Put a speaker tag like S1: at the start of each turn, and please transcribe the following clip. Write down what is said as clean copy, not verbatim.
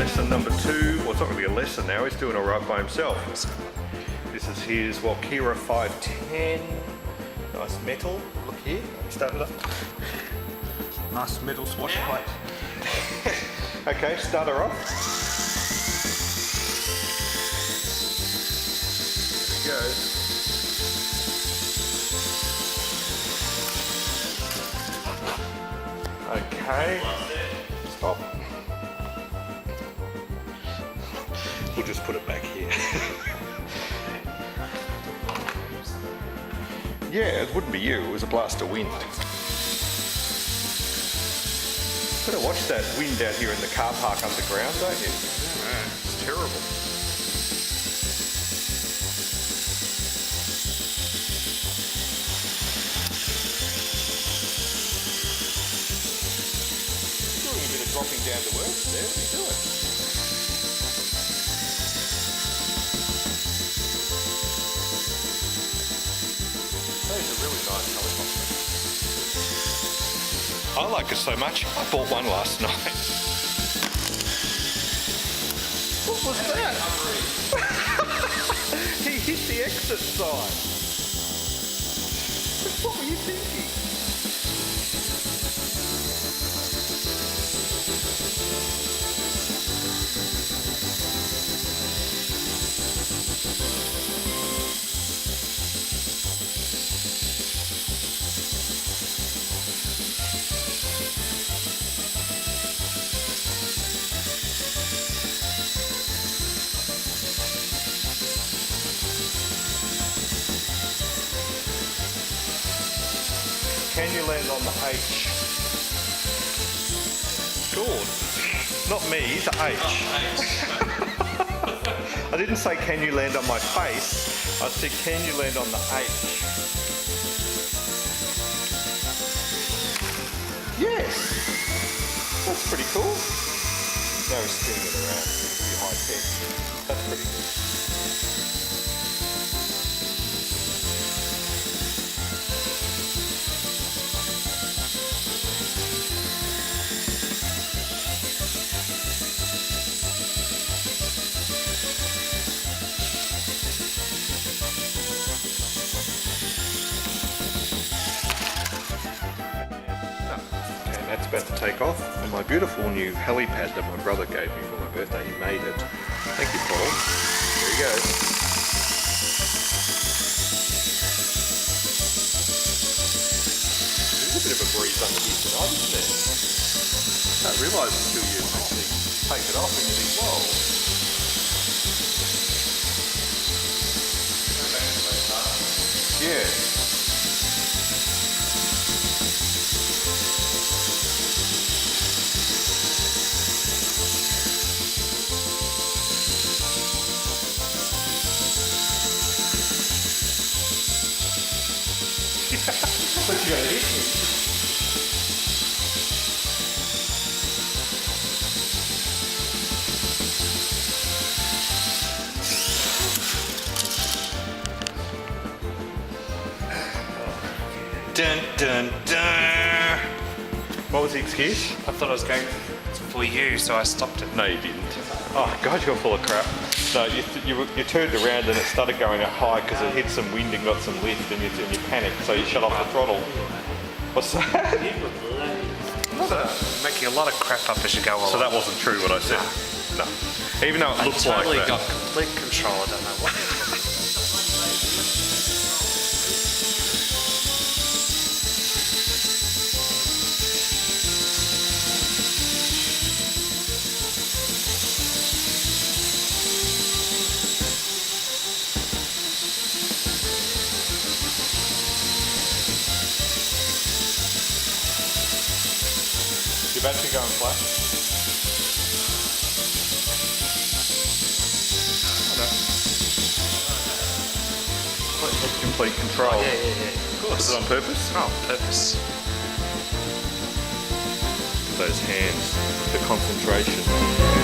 S1: lesson number 2. Well, it's not really a lesson now, he's doing alright by himself. This is his Walkera 510. Nice metal. Look here, start it up. Nice metal swash plate. Okay, start her off. There we go. Okay, stop. We'll just put it back here. Yeah, it wouldn't be you, it was a blast of wind. Better watch that wind out here in the car park underground, don't you? Yeah, it's terrible. Doing a bit of dropping down to earth there, what are you doing? That is a really nice helicopter. I like it so much, I bought one last night. What was that? He hit the exit sign. What were you thinking? Can you land on the H? Good. Not me, the H. I didn't say can you land on my face, I said can you land on the H? Yes! That's pretty cool. Now we're spinning it around, it's pretty high tech. That's pretty good. That's about to take off on my beautiful new helipad that my brother gave me for my birthday. He made it. Thank you, Paul. There he goes. There's a bit of a breeze under here tonight, isn't there? I didn't realise until you actually take it off and you think, whoa. Yeah. But you gotta hit me. Dun dun dun. What was the excuse?
S2: I thought I was going for you, so I stopped it.
S1: No, you didn't. Oh God, you're full of crap. So you turned around and it started going up high because it hit some wind and got some lift and you panicked, so you shut off the throttle. What's that?
S2: Making a lot of crap up as you go along.
S1: So that wasn't true what I said? No. Even though it looks like that.
S2: I got complete control, I don't know what.
S1: Your battery going flat? Complete control.
S2: Oh, yeah. Of course.
S1: Was it on purpose?
S2: Oh, purpose.
S1: Those hands, the concentration.